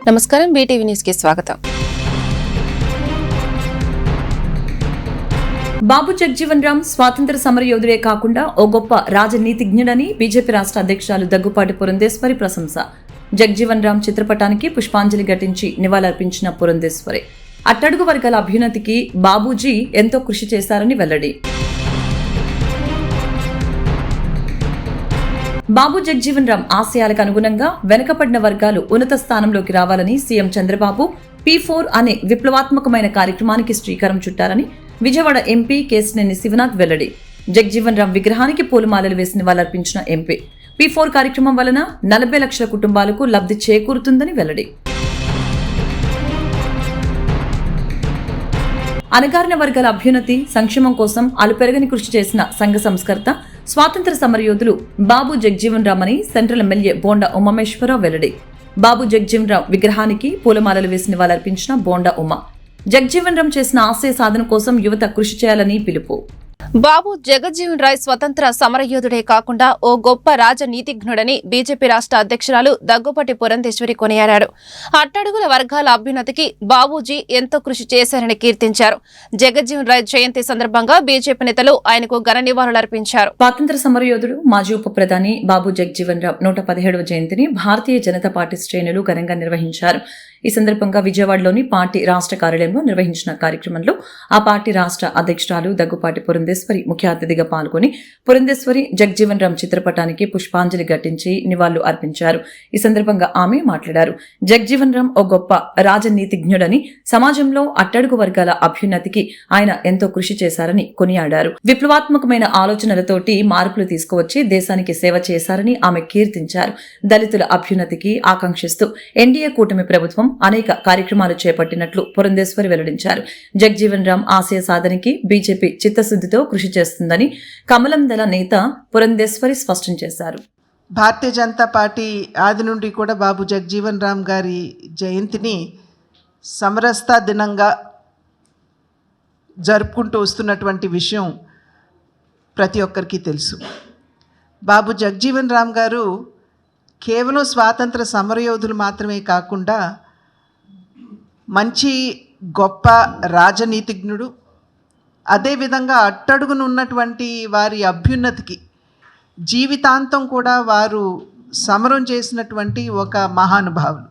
నమస్కారం, BTV news కి స్వాగతం. బాబు జగ్జీవన్ రామ్ స్వాతంత్ర సమరయోధుడే కాకుండా ఓ గొప్ప రాజనీతిజ్ఞుడని బీజేపీ రాష్ట్ర అధ్యక్షురాలు దగ్గుపాటి పురంధేశ్వరి ప్రశంస. జగ్జీవన్ రామ్ చిత్రపటానికి పుష్పాంజలి ఘటించి నివాళులర్పించిన పురంధేశ్వరి అట్టడుగు వర్గాల అభ్యున్నతికి బాబూజీ ఎంతో కృషి చేశారని వెల్లడి. బాబు జగ్జీవన్ రామ్ ఆశయాలకు అనుగుణంగా వెనుకబడిన వర్గాలు ఉన్నత స్థానంలోకి రావాలని సీఎం చంద్రబాబు P4 అనే విప్లవాత్మకమైన కార్యక్రమానికి శ్రీకారం చుట్టారని విజయవాడ ఎంపీ కేశినేని శివనాథ్ వెల్లడి. జగ్జీవన్ రామ్ విగ్రహానికి పూలమాలలు వేసి నివాళులర్పించిన ఎంపీ P4 కార్యక్రమం వలన 40 లక్షల కుటుంబాలకు లబ్ధి చేకూరుతుందని వెల్లడి. అణగారిన వర్గాల అభ్యున్నతి సంక్షేమం కోసం అలుపెరగని కృషి చేసిన సంఘ సంస్కర్త స్వాతంత్ర సమరయోధులు బాబు జగ్జీవన్ రామ్ అని సెంట్రల్ ఎమ్మెల్యే బోండా ఉమామేశ్వరరావు వెల్లడి. బాబు జగ్జీవన్ రామ్ విగ్రహానికి పూలమాలలు వేసి నివాళులర్పించిన బోండా ఉమా జగ్జీవన్ రామ్ చేసిన ఆశయ సాధన కోసం యువత కృషి చేయాలని పిలుపు. బాబు జగజ్జీవన్ రాయ్ స్వతంత్ర సమరయోధుడే కాకుండా ఓ గొప్ప రాజనీతిజ్ఞుడని బీజేపీ రాష్ట్ర అధ్యక్షురాలు దగ్గుపాటి పురంధేశ్వరి కొనియాడారు. అట్టడుగుల వర్గాల అభ్యున్నతికి బాబూజీ ఎంతో కృషి చేశారని కీర్తించారు. జగజ్జీవన్ రాయ్ జయంతి సందర్భంగా బీజేపీ నేతలు ఆయనకు ఘన నివాళులర్పించారు. స్వాతంత్ర సమరయోధుడు మాజీ ఉప ప్రధాని బాబు జగ్జీవన్ రామ్ 117వ జయంతిని భారతీయ జనతా పార్టీ శ్రేణులు ఘనంగా నిర్వహించారు. ఈ సందర్భంగా విజయవాడలోని పార్టీ రాష్ట్ర కార్యాలయంలో నిర్వహించిన కార్యక్రమంలో ఆ పార్టీ రాష్ట్ర అధ్యక్షురాలు దగ్గుపాటి పురంధేశ్వరి ముఖ్య అతిథిగా పాల్గొని పురంధేశ్వరి జగ్జీవన్ రామ్ చిత్రపటానికి పుష్పాంజలి ఘటించి నివాళులు అర్పించారు. ఈ సందర్భంగా ఆమె మాట్లాడారు. జగ్జీవన్ రామ్ ఓ గొప్ప రాజనీతిజ్ఞుడని, సమాజంలో అట్టడుగు వర్గాల అభ్యున్నతికి ఆయన ఎంతో కృషి చేశారని కొనియాడారు. విప్లవాత్మకమైన ఆలోచనలతోటి మార్పులు తీసుకువచ్చి దేశానికి సేవ చేశారని ఆమె కీర్తించారు. దళితుల అభ్యున్నతికి ఆకాంక్షిస్తూ ఎన్డీఏ కూటమి ప్రభుత్వం అనేక కార్యక్రమాలు చేపట్టినట్లు పురంధేశ్వరి వెల్లడించారు. జగ్జీవన్ రామ్ ఆశయ సాధనకి బీజేపీ చిత్తశుద్ధితో కృషి చేస్తుందని కమలం దళ నేత పురంధేశ్వరి స్పష్టం చేశారు. భారతీయ జనతా పార్టీ ఆది నుండి కూడా బాబు జగ్జీవన్ రామ్ గారి జయంతిని సమరస్తా దినంగా జరుపుకుంటూ వస్తున్నటువంటి విషయం ప్రతి ఒక్కరికి తెలుసు. బాబు జగ్జీవన్ రామ్ గారు కేవలం స్వాతంత్ర సమరయోధులు మాత్రమే కాకుండా మంచి గొప్ప రాజనీతిజ్ఞుడు, అదేవిధంగా అట్టడుగున ఉన్నటువంటి వారి అభ్యున్నతికి జీవితాంతం కూడా వారు సమరం చేసినటువంటి ఒక మహానుభావులు.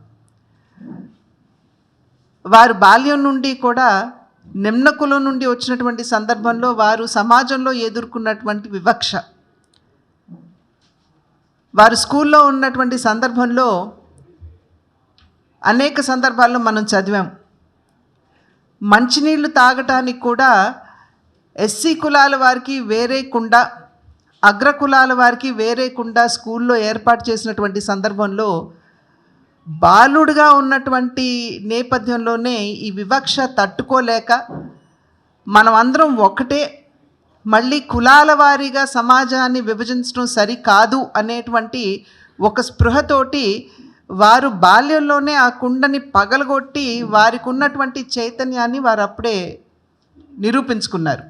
వారు బాల్యం నుండి కూడా నిమ్న కులం నుండి వచ్చినటువంటి సందర్భంలో వారు సమాజంలో ఎదుర్కొన్నటువంటి వివక్ష, వారు స్కూల్లో ఉన్నటువంటి సందర్భంలో అనేక సందర్భాల్లో మనం చదివాం. మంచినీళ్ళు తాగటానికి కూడా ఎస్సీ కులాల వారికి వేరే కుండ, అగ్రకులాల వారికి వేరే కుండ స్కూల్లో ఏర్పాటు చేసినటువంటి సందర్భంలో బాలుడుగా ఉన్నటువంటి నేపథ్యంలోనే ఈ వివక్ష తట్టుకోలేక మనం అందరం ఒకటే, మళ్ళీ కులాల వారీగా సమాజాన్ని విభజించడం సరికాదు అనేటువంటి ఒక స్పృహతోటి వారు బాల్యంలోనే ఆ కుండని పగలగొట్టి వారికి ఉన్నటువంటి చైతన్యాన్ని వారు అప్పుడే నిరూపించుకున్నారు.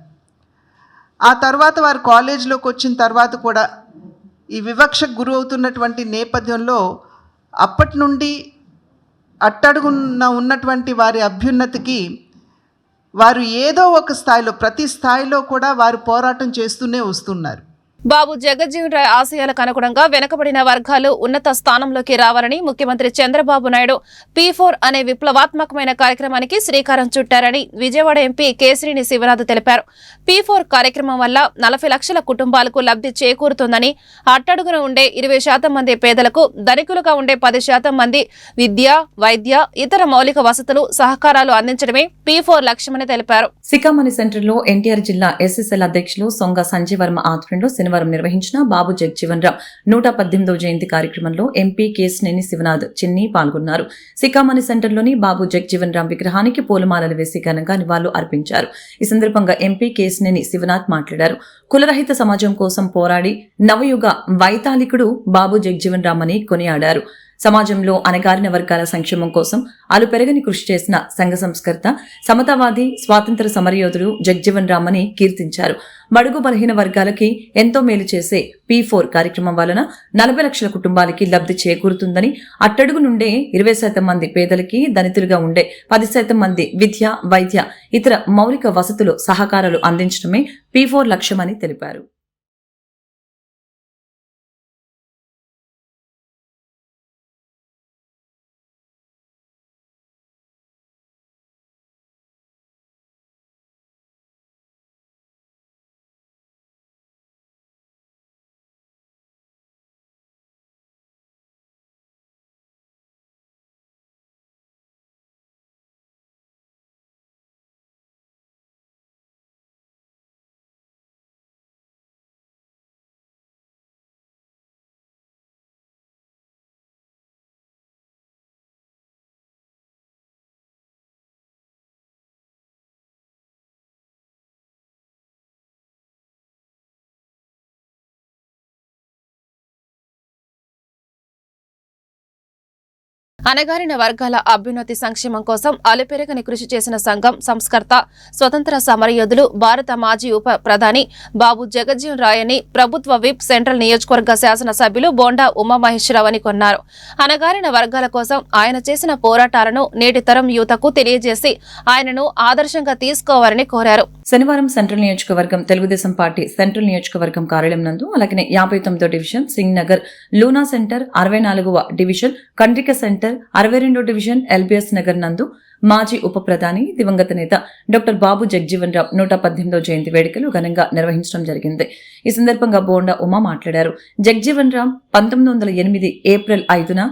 ఆ తర్వాత వారు కాలేజీలోకి వచ్చిన తర్వాత కూడా ఈ వివక్షకు గురవుతున్నటువంటి నేపథ్యంలో అప్పటి నుండి అట్టడుగున ఉన్నటువంటి వారి అభ్యున్నతికి వారు ఏదో ఒక స్థాయిలో, ప్రతి స్థాయిలో కూడా వారు పోరాటం చేస్తూనే వస్తున్నారు. బాబు జగజ్జీవన్ రాయ్ ఆశయాలకు అనుగుణంగా వెనుకబడిన వర్గాలు ఉన్నత స్థానంలోకి రావాలని ముఖ్యమంత్రి చంద్రబాబు నాయుడు P4 అనే విప్లవాత్మకమైన కార్యక్రమానికి శ్రీకారం చుట్టారని విజయవాడ ఎంపీ కేశినేని శివనాథ్ తెలిపారు. P4 కార్యక్రమం వల్ల 40 లక్షల కుటుంబాలకు లబ్ధి చేకూరుతుందని, అట్టడుగున ఉండే 20% మంది పేదలకు, ధనికులుగా ఉండే 10% మంది విద్య, వైద్య, ఇతర మౌలిక వసతులు, సహకారాలు అందించడమే P4 లక్ష్యమని తెలిపారు. సికామణి సెంటర్లో ఎన్టీఆర్ జిల్లా SSL అధ్యక్షులు సొంగ సంజయ్ వర్మ ఆధ్వర్యంలో శనివారం నిర్వహించిన బాబు జగ్జీవన్ రామ్ 118వ జయంతి కార్యక్రమంలో ఎంపీ కేశినేని శివనాథ్ చిన్ని పాల్గొన్నారు. సికామణి సెంటర్లోని బాబు జగ్జీవన్ రామ్ విగ్రహానికి పూలమాలలు వేసి ఘనంగా నివాళులు అర్పించారు. ఈ సందర్భంగా ఎంపీ కేశినేని శివనాథ్ మాట్లాడారు. కులరహిత సమాజం కోసం పోరాడి నవయుగ వైతాళికుడు బాబు జగ్జీవన్ రామ్ అని కొనియాడారు. సమాజంలో అణగారిన వర్గాల సంక్షేమం కోసం అలుపెరగని కృషి చేసిన సంఘ సంస్కర్త, సమతావాది, స్వాతంత్ర సమరయోధుడు జగ్జీవన్ రామ్ అని కీర్తించారు. బడుగు బలహీన వర్గాలకి ఎంతో మేలు చేసే P4 కార్యక్రమం వలన 40 లక్షల కుటుంబాలకి లబ్ధి చేకూరుతుందని, అట్టడుగు నుండే 20% మంది పేదలకి, దళితులుగా ఉండే 10% మంది విద్య, వైద్య, ఇతర మౌలిక వసతులు, సహకారాలు అందించడమే P4 లక్ష్యమని తెలిపారు. అణగారిన వర్గాల అభ్యున్నతి సంక్షేమం కోసం అలుపెరగని కృషి చేసిన సంఘం సంస్కర్త, స్వతంత్ర సమరయోధులు, భారత మాజీ ఉప ప్రధాని బాబు జగజ్జీవన్ రాయ్ అని ప్రభుత్వ విప్, సెంట్రల్ నియోజకవర్గ శాసనసభ్యులు బోండా ఉమామహేశ్వరరావు అని కొన్నారు. అణగారిన వర్గాల కోసం ఆయన చేసిన పోరాటాలను నేటి తరం యువతకు తెలియజేసి ఆయనను ఆదర్శంగా తీసుకోవాలని కోరారు. శనివారం సెంట్రల్ నియోజకవర్గం తెలుగుదేశం పార్టీ సెంట్రల్ నియోజకవర్గం కార్యాలయం నందు, అలాగే 59వ division Singh Nagar Luna centre, 64వ డివిజన్ కండ్రిక సెంటర్, 62వ డివిజన్ ఎల్బిఎస్ నగర్ నందు మాజీ ఉప ప్రధాని, దివంగత నేత డాక్టర్ బాబు జగ్జీవన్ రామ్ 118వ జయంతి వేడుకలు ఘనంగా నిర్వహించడం జరిగింది. ఈ సందర్భంగా బోండా ఉమా మాట్లాడారు. జగ్జీవన్ రామ్ 1908 ఏప్రిల్ 5న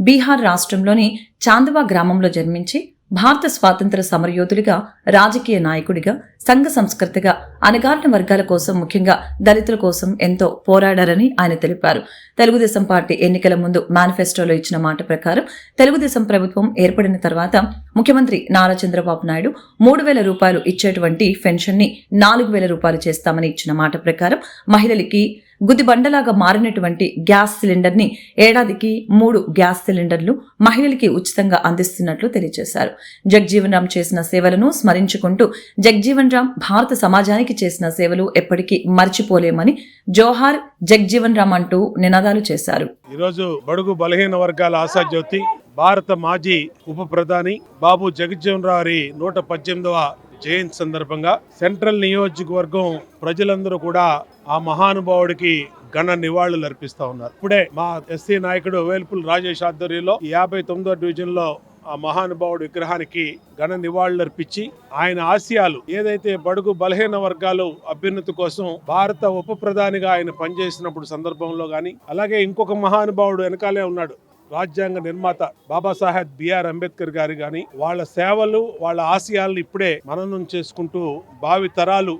బీహార్ రాష్ట్రంలోని చాందవా గ్రామంలో జన్మించి భారత స్వాతంత్ర సమరయోధుడిగా, రాజకీయ నాయకుడిగా, సంఘ సంస్కృతిగా అణగారిన వర్గాల కోసం, ముఖ్యంగా దళితుల కోసం ఎంతో పోరాడారని ఆయన తెలిపారు. తెలుగుదేశం పార్టీ ఎన్నికల ముందు మేనిఫెస్టోలో ఇచ్చిన మాట ప్రకారం తెలుగుదేశం ప్రభుత్వం ఏర్పడిన తర్వాత ముఖ్యమంత్రి నారా చంద్రబాబు నాయుడు 3,000 రూపాయలు ఇచ్చేటువంటి పెన్షన్ ని 4,000 రూపాయలు చేస్తామని ఇచ్చిన మాట ప్రకారం మహిళలకి గుదిబండలాగా మారినటువంటి గ్యాస్ సిలిండర్ ని ఏడాదికి 3 గ్యాస్ సిలిండర్లు మహిళలకి ఉచితంగా అందిస్తున్నట్లు తెలియజేశారు. జగ్జీవన్ రామ్ చేసిన సేవలను స్మరించుకుంటూ జగ్జీవన్ రామ్ భారత సమాజానికి చేసిన సేవలు ఎప్పటికీ మర్చిపోలేమని జోహార్ జగ్జీవన్ రామ్ అంటూ నినాదాలు చేశారు. ఈరోజు బడుగు బలహీన వర్గాల ఆశాజ్యోతి, భారత మాజీ ఉప ప్రధాని బాబు జగజ్జీవన్ రామ్ 118వ జయంతి సందర్భంగా సెంట్రల్ నియోజకవర్గం ప్రజలందరూ కూడా ఆ మహానుభావుడికి ఘన నివాళులు అర్పిస్తా ఉన్నారు. ఇప్పుడే మా ఎస్సీ నాయకుడు వేల్పుల్ రాజేష్ ఆధ్వర్యంలో 59వ డివిజన్ లో ఆ మహానుభావుడి విగ్రహానికి ఘన నివాళులు అర్పించి ఆయన ఆశయాలు ఏదైతే బడుగు బలహీన వర్గాలు అభ్యున్నతి కోసం భారత ఉప ప్రధానిగా ఆయన పనిచేసినప్పుడు సందర్భంలో గాని, అలాగే ఇంకొక మహానుభావుడు వెనకాలే ఉన్నాడు, రాజ్యాంగ నిర్మాత బాబాసాహెబ్ బిఆర్ అంబేద్కర్ గారు గాని, వాళ్ళ సేవలు, వాళ్ళ ఆశయాలను ఇప్పుడే మననం చేసుకుంటూ భావి తరాలు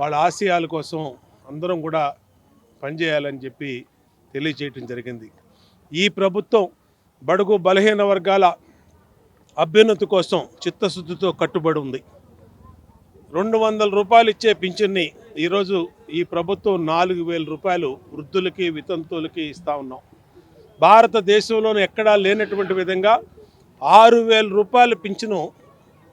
వాళ్ళ ఆశయాల కోసం అందరం కూడా పనిచేయాలని చెప్పి తెలియచేయటం జరిగింది. ఈ ప్రభుత్వం బడుగు బలహీన వర్గాల అభ్యున్నతి కోసం చిత్తశుద్ధితో కట్టుబడి ఉంది. 200 రూపాయలు ఇచ్చే పింఛన్ని ఈరోజు ఈ ప్రభుత్వం 4,000 రూపాయలు వృద్ధులకి, వితంతువులకి ఇస్తా ఉన్నాం. భారతదేశంలోనే ఎక్కడా లేనటువంటి విధంగా 6,000 రూపాయల పింఛను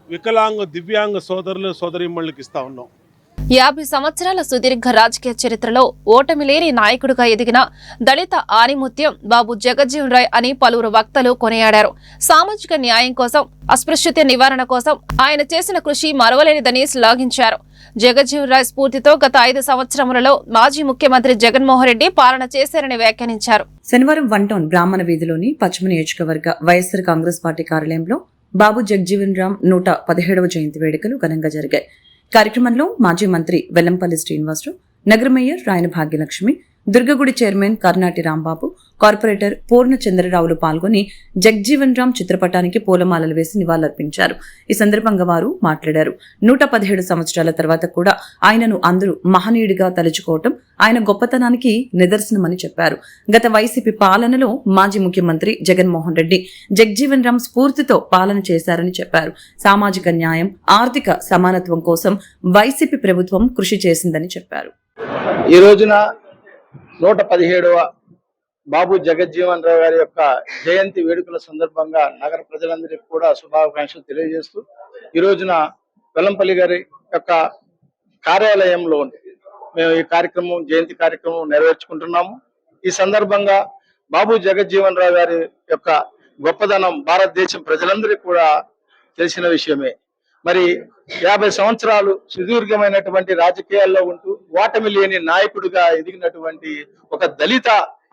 వికలాంగ, దివ్యాంగ సోదరులు, సోదరీమణులకు ఇస్తా ఉన్నాం. 50 సంవత్సరాల సుదీర్ఘ రాజకీయ చరిత్రలో ఓటమి లేని నాయకుడిగా ఎదిగిన దళిత ఆణిముత్యం బాబు జగజ్జీవన్ రాయ్ అని పలువురు వక్తలు కొనియాడారు. సామాజిక న్యాయం కోసం, అస్పృశ్యత నివారణ కోసం ఆయన చేసిన కృషి మరవలేనిదని శ్లాఘించారు. జగజ్జీవన్ రాయ్ స్ఫూర్తితో గత 5 సంవత్సరములలో మాజీ ముఖ్యమంత్రి జగన్మోహన్ రెడ్డి పాలన చేశారని వ్యాఖ్యానించారు. శనివారం 1 టౌన్ బ్రాహ్మణ వీధిలోని పశ్చిమ నియోజకవర్గ వైఎస్ఆర్ కాంగ్రెస్ పార్టీ కార్యాలయంలో బాబు జగ్జీవన్ రామ్ 117వ జయంతి వేడుకలు ఘనంగా జరిగాయి. కార్యక్రమంలో మాజీ మంత్రి వెల్లంపల్లి శ్రీనివాసరావు, నగర మేయర్ రాయన భాగ్యలక్ష్మి, దుర్గగుడి చైర్మన్ కర్నాటి రాంబాబు, కార్పొరేటర్ పూర్ణచంద్రరావులు పాల్గొని జగ్జీవన్ రామ్ చిత్రపటానికి పూలమాలలు వేసి నివాళులర్పించారు. ఈ సందర్భంగా వారు మాట్లాడారు. 117 సంవత్సరాల తర్వాత కూడా ఆయనను అందరూ మహనీయుడిగా తలుచుకోవటం ఆయన గొప్పతనానికి నిదర్శనమని చెప్పారు. గత వైసీపీ పాలనలో మాజీ ముఖ్యమంత్రి జగన్మోహన్ రెడ్డి జగ్జీవన్ రామ్ స్ఫూర్తితో పాలన చేశారని చెప్పారు. సామాజిక న్యాయం, ఆర్థిక సమానత్వం కోసం వైసీపీ ప్రభుత్వం కృషి చేసిందని చెప్పారు. ఈ రోజున 117వ బాబు జగజ్జీవన్ రావు గారి యొక్క జయంతి వేడుకల సందర్భంగా నగర ప్రజలందరికీ కూడా శుభాకాంక్షలు తెలియజేస్తూ ఈ రోజున వెల్లంపల్లి గారి యొక్క కార్యాలయంలో మేము ఈ కార్యక్రమం జయంతి కార్యక్రమం నెరవేర్చుకుంటున్నాము. ఈ సందర్భంగా బాబు జగజ్జీవన్ రావు గారి యొక్క గొప్పదనం భారతదేశం ప్రజలందరికీ కూడా తెలిసిన విషయమే. మరి 50 సంవత్సరాలు సుదీర్ఘమైనటువంటి రాజకీయాల్లో ఉంటూ ఓటమి లేని నాయకుడిగా ఎదిగినటువంటి ఒక దళిత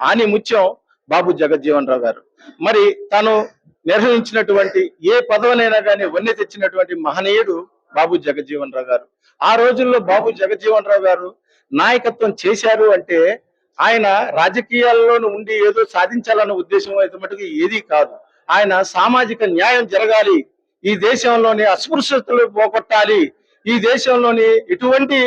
ఆణిముత్యం బాబు జగజ్జీవన్ రావు గారు. మరి తను నిర్వహించినటువంటి ఏ పదవినైనా కానీ వన్నె తెచ్చినటువంటి మహనీయుడు బాబు జగజ్జీవన్ రావు గారు. ఆ రోజుల్లో బాబు జగజ్జీవన్ రావు గారు నాయకత్వం చేశారు అంటే ఆయన రాజకీయాల్లో ఉండి ఏదో సాధించాలన్న ఉద్దేశం అయితే మటుకు ఏదీ కాదు. ఆయన సామాజిక న్యాయం జరగాలి, ఈ దేశంలోని అస్పృశ్యతలు పోగొట్టాలి, ఈ దేశంలోని ఎటువంటి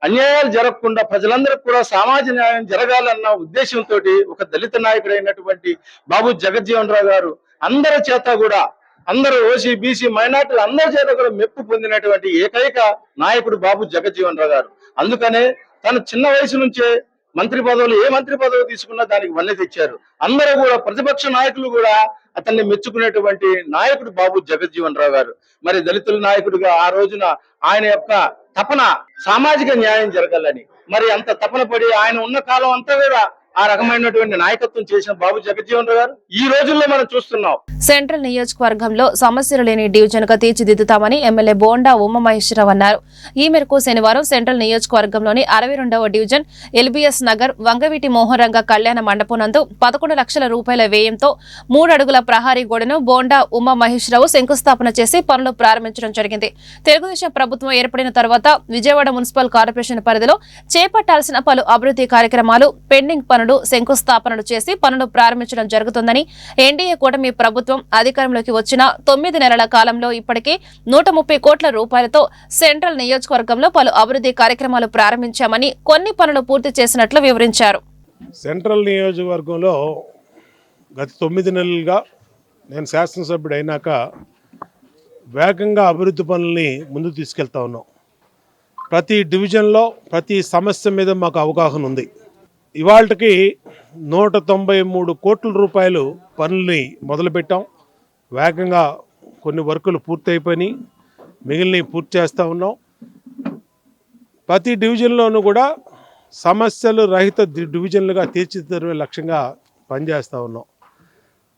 అన్యాయాలు జరగకుండా ప్రజలందరికీ కూడా సామాజిక న్యాయం జరగాలన్న ఉద్దేశంతో ఒక దళిత నాయకుడు అయినటువంటి బాబు జగజ్జీవన్ రావు గారు అందరి చేత కూడా, అందరూ ఓసీ బీసీ మైనార్టీలు అందరి చేత కూడా మెప్పు పొందినటువంటి ఏకైక నాయకుడు బాబు జగజ్జీవన్ రావు గారు. అందుకనే తను చిన్న వయసు నుంచే మంత్రి పదవులు ఏ మంత్రి పదవి తీసుకున్నా దానికి వన్నె తెచ్చారు. అందరూ కూడా ప్రతిపక్ష నాయకులు కూడా అతన్ని మెచ్చుకునేటువంటి నాయకుడు బాబు జగజ్జీవన్ రావు గారు. మరి దళితుల నాయకుడిగా ఆ రోజున ఆయన యొక్క తపన సామాజిక న్యాయం జరగాలని, మరి అంత తపన పడి ఆయన ఉన్న కాలం అంతా కూడా ఆ రకమైనటువంటి నాయకత్వం చేసిన బాబు జగజ్జీవన్ రావు గారు ఈ రోజుల్లో మనం చూస్తున్నాం. సెంట్రల్ నియోజకవర్గంలో సమస్యలు లేని డివిజన్ గా తీర్చిదిద్దుతామని ఎమ్మెల్యే బోండా ఉమామహేశ్వరరావు అన్నారు. ఈ మేరకు శనివారం సెంట్రల్ నియోజకవర్గంలోని 62వ డివిజన్ ఎల్బీఎస్ నగర్ వంగవీటి మోహన్ రంగ కళ్యాణ మండపం నందు 11 లక్షల రూపాయల వ్యయంతో 3 అడుగుల ప్రహారీ గోడను బోండా ఉమామహేశ్వరరావు శంకుస్థాపన చేసి పనులు ప్రారంభించడం జరిగింది. తెలుగుదేశం ప్రభుత్వం ఏర్పడిన తర్వాత విజయవాడ మున్సిపల్ కార్పొరేషన్ పరిధిలో చేపట్టాల్సిన పలు అభివృద్ధి కార్యక్రమాలు పెండింగ్ పనులు శంకుస్థాపనలు చేసి పనులు ప్రారంభించడం జరుగుతుందని, ఎన్డీఏ కూటమి ప్రభుత్వం అధికారంలోకి వచ్చిన 9 నెలల కాలంలో ఇప్పటికే 130 కోట్ల రూపాయలతో సెంట్రల్ నియోజకవర్గంలో పలు అభివృద్ధి కార్యక్రమాలు ప్రారంభించామని, కొన్ని పనులు పూర్తి చేసినట్లు వివరించారు. సెంట్రల్ నియోజకవర్గంలో గత 9 నెలలుగా నేను శాసనసభ్యుడు అయినాక వేగంగా అభివృద్ధి పనుల్ని ముందుకు తీసుకెళ్తా ఉన్నాం. ప్రతి డివిజన్లో ప్రతి సమస్య మీద మాకు అవగాహన ఉంది. ఇవాళకి 193 కోట్ల రూపాయలు పనుల్ని మొదలుపెట్టాం. వేగంగా కొన్ని వర్కులు పూర్తి అయిపోయినాయి, మిగిలినవి పూర్తి చేస్తూ ఉన్నాం. ప్రతి డివిజన్లోనూ కూడా సమస్యలు రహిత డివిజన్లుగా తీర్చిదిద్దే లక్ష్యంగా పనిచేస్తూ ఉన్నాం.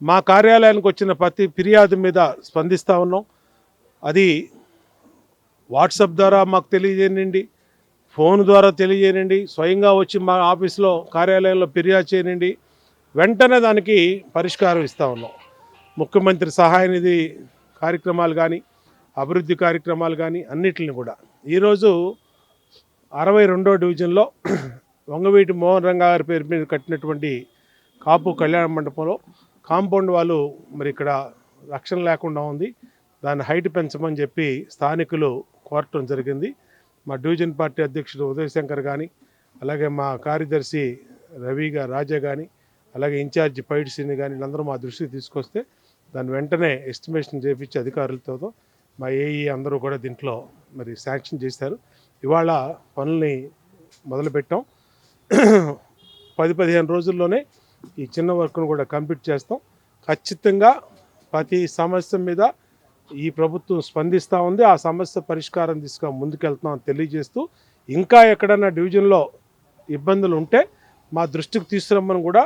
మా కార్యాలయానికి వచ్చిన ప్రతి ఫిర్యాదు మీద స్పందిస్తూ ఉన్నాం. అది వాట్సాప్ ద్వారా మాకు తెలియజేయండి, ఫోన్ ద్వారా తెలియజేయండి, స్వయంగా వచ్చి మా ఆఫీస్లో కార్యాలయంలో ఫిర్యాదు చేయండి, వెంటనే దానికి పరిష్కారం ఇస్తూ ఉన్నాం. ముఖ్యమంత్రి సహాయ నిధి కార్యక్రమాలు కానీ అభివృద్ధి కార్యక్రమాలు కానీ అన్నిటిని కూడా ఈరోజు 62వ డివిజన్లో వంగవీటి మోహన్ రంగా గారి పేరు మీద కట్టినటువంటి కాపు కళ్యాణ మండపంలో కాంపౌండ్ వాళ్ళు మరి ఇక్కడ రక్షణ లేకుండా ఉంది, దాన్ని హైట్ పెంచమని చెప్పి స్థానికులు కోరటం జరిగింది. మా డివిజన్ పార్టీ అధ్యక్షుడు ఉదయశంకర్ కానీ, అలాగే మా కార్యదర్శి రవిగా రాజా కానీ, అలాగే ఇన్ఛార్జి పైడిసిని కానీ వీళ్ళందరూ మా దృష్టికి తీసుకొస్తే దాన్ని వెంటనే ఎస్టిమేషన్ చేయించి అధికారులతో మా ఏఈ అందరూ కూడా దీంట్లో మరి శాంక్షన్ చేశారు. ఇవాళ పనుల్ని మొదలుపెట్టాం. 10-15 రోజుల్లోనే ఈ చిన్న వర్క్ను కూడా కంప్లీట్ చేస్తాం. ఖచ్చితంగా ప్రతి సమస్య మీద ఈ ప్రభుత్వం స్పందిస్తూ ఉంది. ఆ సమస్య పరిష్కారం తీసుకొని ముందుకెళ్తున్నామని తెలియజేస్తూ, ఇంకా ఎక్కడన్నా డివిజన్లో ఇబ్బందులు ఉంటే మా దృష్టికి తీసుకురమ్మని కూడా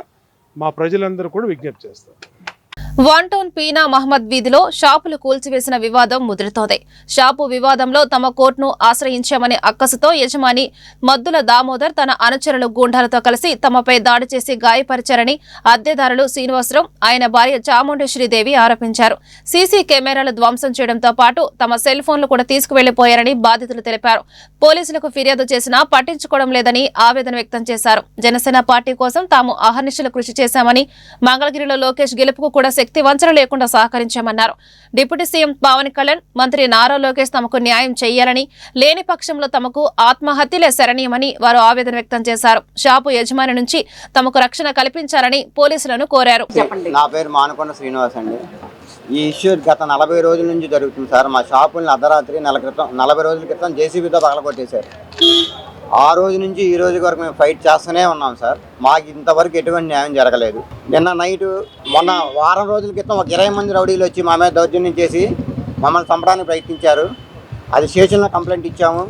మా ప్రజలందరూ కూడా విజ్ఞప్తి చేస్తారు. వన్ టౌన్ పీనా మహమ్మద్ వీధిలో షాపులు కూల్చివేసిన వివాదం ముదురుతోంది. షాపు వివాదంలో తమ కోర్టును ఆశ్రయించామనే అక్కసుతో యజమాని మద్దుల దామోదర్ తన అనుచరులు గూండాలతో కలిసి తమపై దాడి చేసి గాయపరిచారని అద్దెదారులు శ్రీనివాసరావు, ఆయన భార్య చాముండేశ్వరీదేవి ఆరోపించారు. సీసీ కెమెరాలు ధ్వంసం చేయడంతో పాటు తమ సెల్ ఫోన్లు కూడా తీసుకువెళ్లిపోయారని బాధితులు తెలిపారు. పోలీసులకు ఫిర్యాదు చేసినా పట్టించుకోవడం లేదని ఆవేదన వ్యక్తం చేశారు. జనసేన పార్టీ కోసం తాము అహర్నిశలు కృషి చేశామని, మంగళగిరిలో లోకేష్ గెలుపుకు కూడా శక్తి వంచన లేకుండా సహకరించామన్నారు. డిప్యూటీ సీఎం పవన్ కళ్యాణ్, మంత్రి నారా లోకేష్ తమకు న్యాయం చేయాలని, లేని పక్షంలో తమకు ఆత్మహత్యలే శరణీయమని వారు ఆవేదన వ్యక్తం చేశారు. షాపు యజమాని నుంచి తమకు రక్షణ కల్పించాలని పోలీసులను కోరారు. నా పేరు మానకొండ శ్రీనివాస్ అండి. ఈ ఇష్యూ గత 40 రోజుల నుంచి జరుగుతుంది సార్. మా షాపుల్ని అర్ధరాత్రి 40 రోజుల క్రితం జేసీబీతో పగలగొట్టేశారు. ఆ రోజు నుంచి ఈ రోజు వరకు మేము ఫైట్ చేస్తూనే ఉన్నాం సార్. మాకు ఇంతవరకు ఎటువంటి న్యాయం జరగలేదు. నిన్న నైటు మొన్న వారం రోజుల క్రితం ఒక 20 మంది రౌడీలు వచ్చి మా మీద దౌర్జన్యం చేసి మమ్మల్ని చంపడానికి ప్రయత్నించారు. అది స్టేషన్లో కంప్లైంట్ ఇచ్చాము.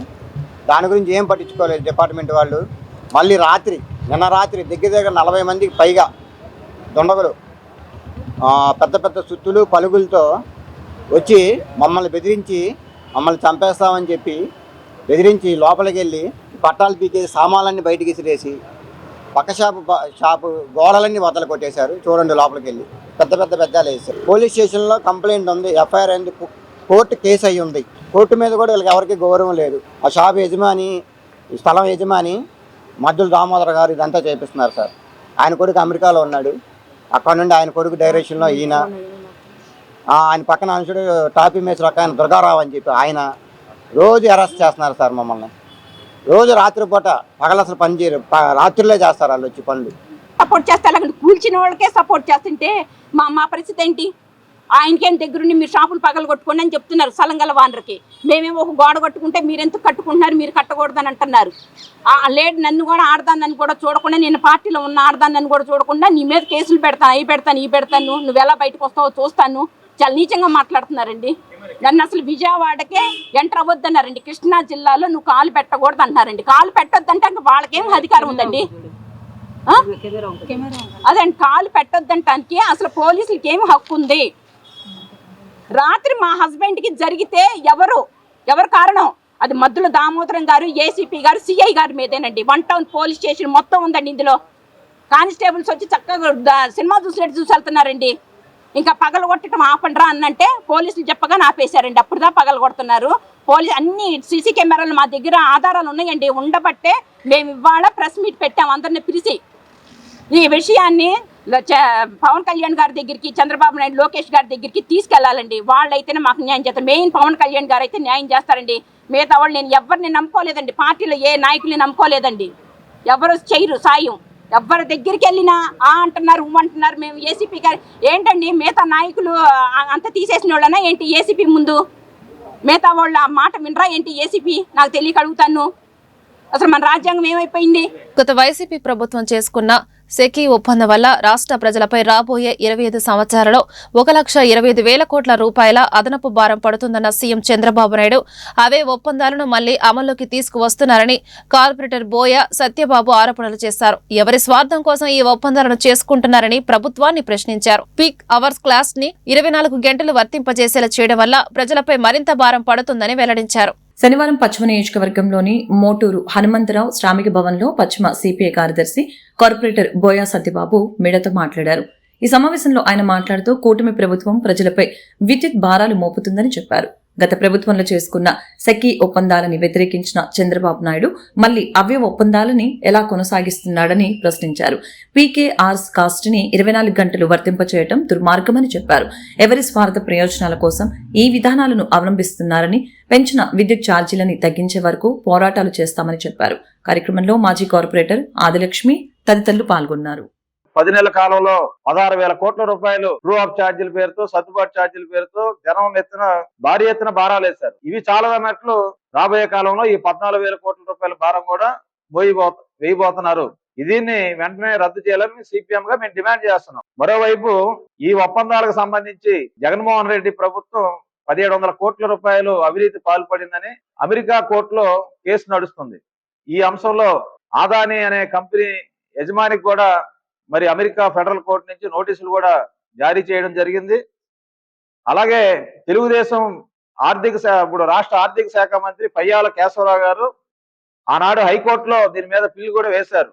దాని గురించి ఏం పట్టించుకోలేదు డిపార్ట్మెంట్ వాళ్ళు. మళ్ళీ నిన్న రాత్రి దగ్గర 40 మందికి పైగా దొండగలు పెద్ద పెద్ద సుత్తులు పలుగులతో వచ్చి మమ్మల్ని బెదిరించి మమ్మల్ని చంపేస్తామని చెప్పి బెదిరించి లోపలికి వెళ్ళి పట్టాలు పీకేసి సామాన్లన్నీ బయటికి విసిరేసి పక్క షాపు గోడలన్నీ వదలు కొట్టేశారు. చూడండి, లోపలికి వెళ్ళి పెద్ద పెద్దలు వేసారు. పోలీస్ స్టేషన్లో కంప్లైంట్ ఉంది, ఎఫ్ఐఆర్ అయింది, కోర్టు కేసు అయ్యి ఉంది. కోర్టు మీద కూడా వీళ్ళకి ఎవరికి గౌరవం లేదు. ఆ షాప్ యజమాని, స్థలం యజమాని మద్దుల దామోదర్ గారు ఇదంతా చేపిస్తున్నారు సార్. ఆయన కొడుకు అమెరికాలో ఉన్నాడు. అక్కడ నుండి ఆయన కొడుకు డైరెక్షన్లో ఆయన పక్కన అనుషుడు టాపీ మేసర్ ఆయన దుర్గారావు అని చెప్పి ఆయన రోజు అరెస్ట్ చేస్తున్నారు సార్ మమ్మల్ని. రోజు రాత్రిపూట పగలు అసలు పని చేయరు, రాత్రులే చేస్తారు వాళ్ళు వచ్చి పనులు. సపోర్ట్ చేస్తే అలాగే కూల్చిన వాళ్ళకే సపోర్ట్ చేస్తుంటే మా పరిస్థితి ఏంటి? ఆయనకేం దగ్గరుండి మీరు షాపులు పగలు కొట్టుకోండి అని చెప్తున్నారు సలంగల వానరకి. మేమేమో ఒక గోడ కట్టుకుంటే మీరు ఎందుకు కట్టుకుంటున్నారు, మీరు కట్టకూడదని అంటున్నారు. లేడు నన్ను కూడా ఆడదాన్ని కూడా చూడకుండా, నేను పార్టీలో ఉన్న ఆడదాన్ని కూడా చూడకుండా నీ మీద కేసులు పెడతాను, ఈ పెడతాను, నువ్వు ఎలా బయటకు వస్తావో చూస్తాను. చాలా నీచంగా మాట్లాడుతున్నారండి. నన్ను అసలు విజయవాడకే ఎంటర్ అవ్వద్దన్నారండి. కృష్ణా జిల్లాలో నువ్వు కాలు పెట్టకూడదు అంటున్నారండి. కాలు పెట్టొద్దంటే వాళ్ళకేం అధికారం ఉందండి? అదండి, కాలు పెట్టొద్దంటానికి అసలు పోలీసులకి ఏమి హక్కు ఉంది? రాత్రి మా హస్బెండ్కి జరిగితే ఎవరు కారణం? అది మద్దుల దామోదరం గారు, ఏసీపీ గారు, సిఐ గారి మీదేనండి. 1 టౌన్ పోలీస్ స్టేషన్ మొత్తం ఉందండి. ఇందులో కానిస్టేబుల్స్ వచ్చి చక్కగా సినిమా చూసినట్టు చూసి వెళ్తున్నారండి. ఇంకా పగలు కొట్టడం ఆపండ్రా అన్నంటే పోలీసులు చెప్పగా ఆపేశారండి. అప్పుడుదా పగలు కొడుతున్నారు. అన్ని సీసీ కెమెరాలు మా దగ్గర ఆధారాలు ఉన్నాయండి. ఉండబట్టే మేము ఇవాళ ప్రెస్ మీట్ పెట్టాము అందరిని పిలిచి. ఈ విషయాన్ని పవన్ కళ్యాణ్ గారి దగ్గరికి, చంద్రబాబు నాయుడు, లోకేష్ గారి దగ్గరికి తీసుకెళ్లాలండి. వాళ్ళైతేనే మాకు న్యాయం చేస్తారు. మెయిన్ పవన్ కళ్యాణ్ గారు అయితే న్యాయం చేస్తారండి. మిగతా వాళ్ళు నేను ఎవరిని నమ్ముకోలేదండి. పార్టీలో ఏ నాయకుల్ని నమ్ముకోలేదండి. ఎవరు చేయరు సాయం. ఎవరి దగ్గరికి వెళ్ళినా అంటున్నారు, అంటున్నారు. మేము ఏసీపీ గారు ఏంటండి, మిగతా నాయకులు అంత తీసేసిన వాళ్ళనా ఏంటి? ఏసీపీ ముందు మిగతా వాళ్ళ మాట వినరా ఏంటి ఏసీపీ? నాకు తెలియక అడుగుతాను. అసలు మన రాజ్యాంగం ఏమైపోయింది? గత వైసీపీ ప్రభుత్వం చేసుకున్న సెకీ ఒప్పందం వల్ల రాష్ట్ర ప్రజలపై రాబోయే 25 సంవత్సరాలలో 1,25,000 కోట్ల రూపాయల అదనపు భారం పడుతుందన్న సీఎం చంద్రబాబు నాయుడు అవే ఒప్పందాలను మళ్లీ అమల్లోకి తీసుకువస్తున్నారని కార్పొరేటర్ బోయ సత్యబాబు ఆరోపణలు చేశారు. ఎవరి స్వార్థం కోసం ఈ ఒప్పందాలను చేసుకుంటున్నారని ప్రభుత్వాన్ని ప్రశ్నించారు. పీక్ అవర్స్ క్లాస్ ని 24 గంటలు వర్తింపజేసేలా చేయడం వల్ల ప్రజలపై మరింత భారం పడుతుందని వెల్లడించారు. శనివారం పశ్చిమ నియోజకవర్గంలోని మోటూరు హనుమంతరావు శ్రామిక భవన్లో పశ్చిమ సిపిఐ కార్యదర్శి కార్పొరేటర్ బోయా సత్యబాబు మీడియాతో మాట్లాడారు. ఈ సమావేశంలో ఆయన మాట్లాడుతూ కూటమి ప్రభుత్వం ప్రజలపై విద్యుత్ భారాలు మోపుతుందని చెప్పారు. గత ప్రభుత్వంలో చేసుకున్న సెకీ ఒప్పందాలని వ్యతిరేకించిన చంద్రబాబు నాయుడు మళ్లీ అవే ఒప్పందాలని ఎలా కొనసాగిస్తున్నాడని ప్రశ్నించారు. పీకేఆర్స్ కాస్ట్ ని 24 గంటలు వర్తింపచేయడం దుర్మార్గమని చెప్పారు. ఎవరి స్వార్థ ప్రయోజనాల కోసం ఈ విధానాలను అవలంబిస్తున్నారని, పెంచిన విద్యుత్ ఛార్జీలని తగ్గించే వరకు పోరాటాలు చేస్తామని చెప్పారు. కార్యక్రమంలో మాజీ కార్పొరేటర్ ఆదిలక్ష్మి తదితరులు పాల్గొన్నారు. 10 నెలల కాలంలో 16,000 కోట్ల రూపాయలు ట్రూ ఆఫ్ ఛార్జీల పేరుతో, సర్దుబాటు ఛార్జీల పేరుతో జనం భారీ ఎత్తున భారాలు వేశారు. ఇవి చాలా అన్నట్లు రాబోయే కాలంలో ఈ 14,000 కోట్ల రూపాయల భారం కూడా వేయబోతున్నారు. దీన్ని వెంటనే రద్దు చేయాలని సిపిఎం గా మేము డిమాండ్ చేస్తున్నాం. మరోవైపు ఈ ఒప్పందాలకు సంబంధించి జగన్మోహన్ రెడ్డి ప్రభుత్వం 1,700 కోట్ల రూపాయలు అవినీతి పాల్పడిందని అమెరికా కోర్టులో కేసు నడుస్తుంది. ఈ అంశంలో ఆదాని అనే కంపెనీ యజమానికి కూడా మరి అమెరికా ఫెడరల్ కోర్టు నుంచి నోటీసులు కూడా జారీ చేయడం జరిగింది. అలాగే తెలుగుదేశం ఇప్పుడు రాష్ట్ర ఆర్థిక శాఖ మంత్రి పయ్యాల కేశవరావు గారు ఆనాడు హైకోర్టులో దీని మీద పిల్లు కూడా వేశారు,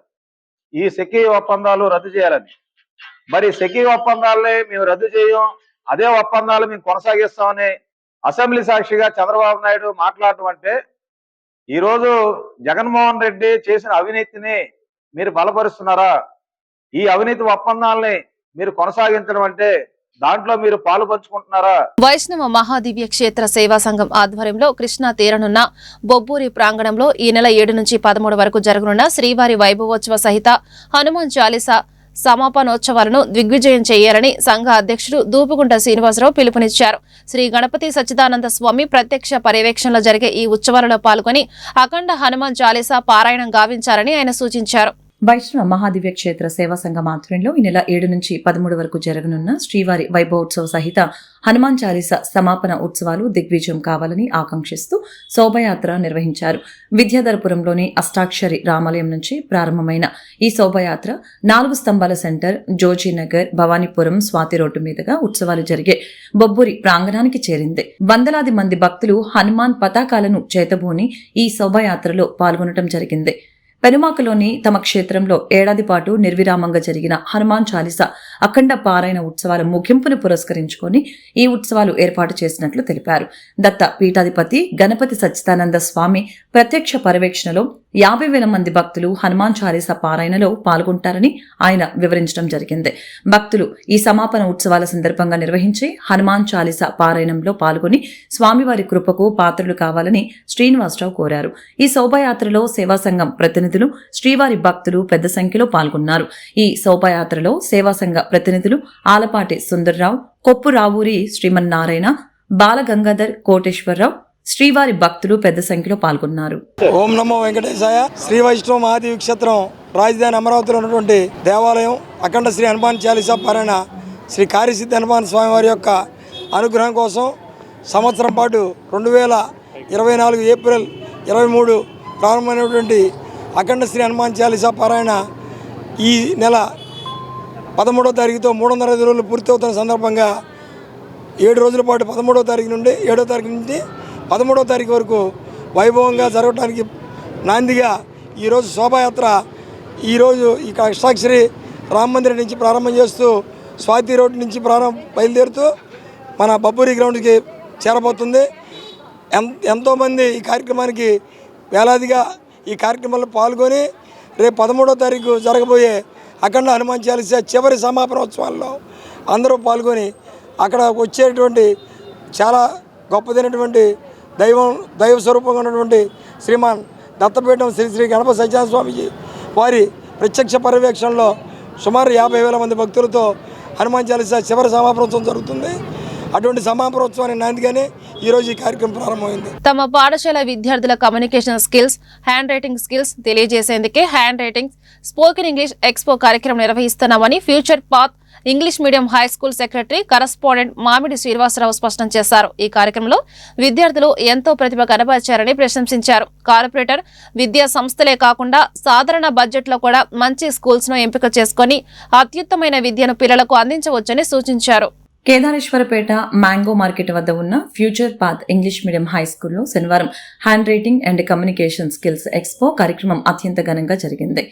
ఈ సెకీ ఒప్పందాలు రద్దు చేయాలని. మరి సెకీ ఒప్పందాలనే మేము రద్దు చేయం, అదే ఒప్పందాలు మేము కొనసాగిస్తామని అసెంబ్లీ సాక్షిగా చంద్రబాబు నాయుడు మాట్లాడటం అంటే, ఈరోజు జగన్మోహన్ రెడ్డి చేసిన అవినీతిని మీరు బలపరుస్తున్నారా? ఈ అవినీతి ఒప్పందాలని మీరు కొనసాగించడం అంటే దాంట్లో మీరు పాలు పంచుకుంటున్నారా? వైష్ణవ మహాదివ్య క్షేత్ర సేవా సంఘం ఆధ్వర్యంలో కృష్ణా తీరనున్న బొబ్బూరి ప్రాంగణంలో ఈ నెల 7 నుంచి 13 వరకు జరగనున్న శ్రీవారి వైభవోత్సవ సహిత హనుమాన్ చాలీసా సమాపనోత్సవాలను దిగ్విజయం చేయాలని సంఘ అధ్యక్షుడు దూపుగుంట శ్రీనివాసరావు పిలుపునిచ్చారు. శ్రీ గణపతి సచ్చిదానంద స్వామి ప్రత్యక్ష పర్యవేక్షణలో జరిగే ఈ ఉత్సవాలలో పాల్గొని అఖండ హనుమాన్ చాలీసా పారాయణం గావించాలని ఆయన సూచించారు. వైష్ణవ మహాదివ్య క్షేత్ర సేవా సంఘం ఆధ్వర్యంలో ఈ నెల 7 నుంచి 13 వరకు జరగనున్న శ్రీవారి వైభవోత్సవ సహిత హనుమాన్ చాలీస సమాపన ఉత్సవాలు దిగ్విజయం కావాలని ఆకాంక్షిస్తూ శోభయాత్ర నిర్వహించారు. విద్యాధరపురంలోని అష్టాక్షరి రామాలయం నుంచి ప్రారంభమైన ఈ శోభయాత్ర 4 స్తంభాల సెంటర్, జోజీనగర్, భవానీపురం, స్వాతి రోడ్డు మీదుగా ఉత్సవాలు జరిగే బొబ్బురి ప్రాంగణానికి చేరింది. వందలాది మంది భక్తులు హనుమాన్ పతాకాలను చేతబూని ఈ శోభయాత్రలో పాల్గొనడం జరిగింది. పెనుమాకలోని తమ క్షేత్రంలో ఏడాది పాటు నిర్విరామంగా జరిగిన హనుమాన్ చాలీస అఖండ పారాయణ ఉత్సవాల ముగింపును పురస్కరించుకొని ఈ ఉత్సవాలు ఏర్పాటు చేసినట్లు తెలిపారు. దత్త పీఠాధిపతి గణపతి సచ్చిదానంద స్వామి ప్రత్యక్ష పర్యవేక్షణలో 50,000 మంది భక్తులు హనుమాన్ చాలీస పారాయణలో పాల్గొంటారని ఆయన వివరించడం జరిగింది. భక్తులు ఈ సమాపన ఉత్సవాల సందర్భంగా నిర్వహించే హనుమాన్ చాలీస పారాయణంలో పాల్గొని స్వామివారి కృపకు పాత్రలు కావాలని శ్రీనివాసరావు కోరారు. ఈ శోభాయాత్రలో సేవా సంఘం ప్రతినిధులు, శ్రీవారి భక్తులు పెద్ద సంఖ్యలో పాల్గొన్నారు. ఈ శోభాయాత్రలో సేవా సంఘ ప్రతినిధులు ఆలపాటి సుందర్రావు, కొప్పు రావూరి శ్రీమన్నారాయణ, బాలగంగాధర్ కోటేశ్వరరావు, శ్రీవారి భక్తులు పెద్ద సంఖ్యలో పాల్గొన్నారు. ఓం నమో వెంకటేశాయ. శ్రీ వైష్ణవ మహాదేవి క్షేత్రం రాజధాని అమరావతిలో ఉన్నటువంటి దేవాలయం అఖండ శ్రీ హనుమాన్ చాలీసా పారాయణ శ్రీ కార్యసిద్ధి హనుమాన్ స్వామి వారి యొక్క అనుగ్రహం కోసం సంవత్సరం పాటు 2024 ఏప్రిల్ 23 ప్రారంభమైనటువంటి అఖండ శ్రీ హనుమాన్ చాలీసా పారాయణ ఈ నెల 13వ తారీఖుతో 350 రోజులు పూర్తి అవుతున్న సందర్భంగా 7 రోజుల పాటు 13వ తారీఖు నుండి 7వ తారీఖు నుంచి 13వ తారీఖు వరకు వైభవంగా జరగడానికి నాందిగా ఈరోజు శోభాయాత్ర ఈరోజు ఈ అష్టాక్షరి రామ మందిరం నుంచి ప్రారంభం చేస్తూ స్వాతి రోడ్ నుంచి బయలుదేరుతూ మన బబ్బూరి గ్రౌండ్కి చేరబోతుంది. ఎంతోమంది ఈ కార్యక్రమానికి వేలాదిగా ఈ కార్యక్రమంలో పాల్గొని రేపు 13వ తారీఖు జరగబోయే అఖండ హనుమాన్ చాలీసా చివరి సమాపనోత్సవాల్లో అందరూ పాల్గొని అక్కడ వచ్చేటువంటి చాలా గొప్పదైనటువంటి దైవ స్వరూపంగా ఉన్నటువంటి శ్రీమాన్ దత్తపీఠం శ్రీ గణపతి సత్యనారాయణ స్వామిజీ వారి ప్రత్యక్ష పర్యవేక్షణలో సుమారు 50,000 మంది భక్తులతో హనుమాన్ చాలీసా చివరి సమాపనోత్సవం జరుగుతుంది. అటువంటి సమాపనోత్సవానికి నాందిగానే ఈరోజు ఈ కార్యక్రమం ప్రారంభమైంది. తమ పాఠశాల విద్యార్థుల communication skills, handwriting skills తెలియజేసేందుకే handwriting spoken English expo కార్యక్రమం నిర్వహిస్తున్నామని Future Path English medium high school secretary correspondent Mamidi Srinivasarao స్పష్టం చేశారు. ఈ కార్యక్రమంలో విద్యార్థులు ఎంతో ప్రతిభ కనబరిచారని ప్రశంసించారు. కార్పొరేటర్ విద్యా సంస్థలే కాకుండా సాధారణ బడ్జెట్లో కూడా మంచి స్కూల్స్ ను ఎంపిక చేసుకుని అత్యుత్తమైన విద్యను పిల్లలకు అందించవచ్చని సూచించారు. కేదారేశ్వరపేట మ్యాంగో మార్కెట్ వద్ద ఉన్న future Path English medium high స్కూల్లో శనివారం hand writing and communication skills expo కార్యక్రమం అత్యంత ఘనంగా జరిగింది.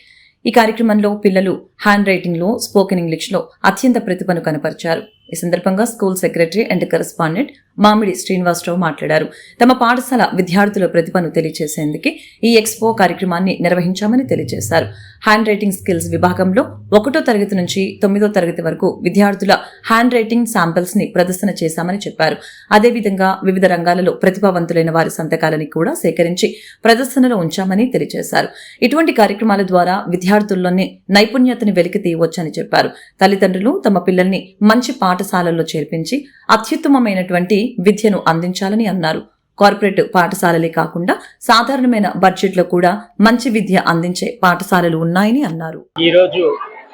ఈ కార్యక్రమంలో పిల్లలు హ్యాండ్ రైటింగ్ లో, స్పోకెన్ ఇంగ్లీష్ లో అత్యంత ప్రతిభను కనపరిచారు. ఈ సందర్భంగా స్కూల్ సెక్రటరీ అండ్ కరెస్పాండెంట్ మామిడి శ్రీనివాసరావు మాట్లాడారు. తమ పాఠశాల విద్యార్థుల ప్రతిభను తెలియజేసేందుకు ఈ ఎక్స్పో కార్యక్రమాన్ని నిర్వహించామని తెలియజేశారు. హ్యాండ్ రైటింగ్ స్కిల్స్ విభాగంలో 1వ తరగతి నుంచి 9వ తరగతి వరకు విద్యార్థుల హ్యాండ్ రైటింగ్ శాంపిల్స్ ని ప్రదర్శన చేశామని చెప్పారు. అదేవిధంగా వివిధ రంగాలలో ప్రతిభావంతులైన వారి సంతకాలని కూడా సేకరించి ప్రదర్శనలో ఉంచామని తెలియజేశారు. ఇటువంటి కార్యక్రమాల ద్వారా విద్యార్థుల్లోని నైపుణ్యతని వెలికి తీయవచ్చని చెప్పారు. తల్లిదండ్రులు తమ పిల్లల్ని మంచి పాఠశాలల్లో చేర్పించి అత్యుత్తమమైనటువంటి విద్యను అందించాలని అన్నారు. కార్పొరేట్ పాఠశాలలే కాకుండా సాధారణమైన బడ్జెట్లో కూడా మంచి విద్య అందించే పాఠశాలలు ఉన్నాయని అన్నారు. ఈ రోజు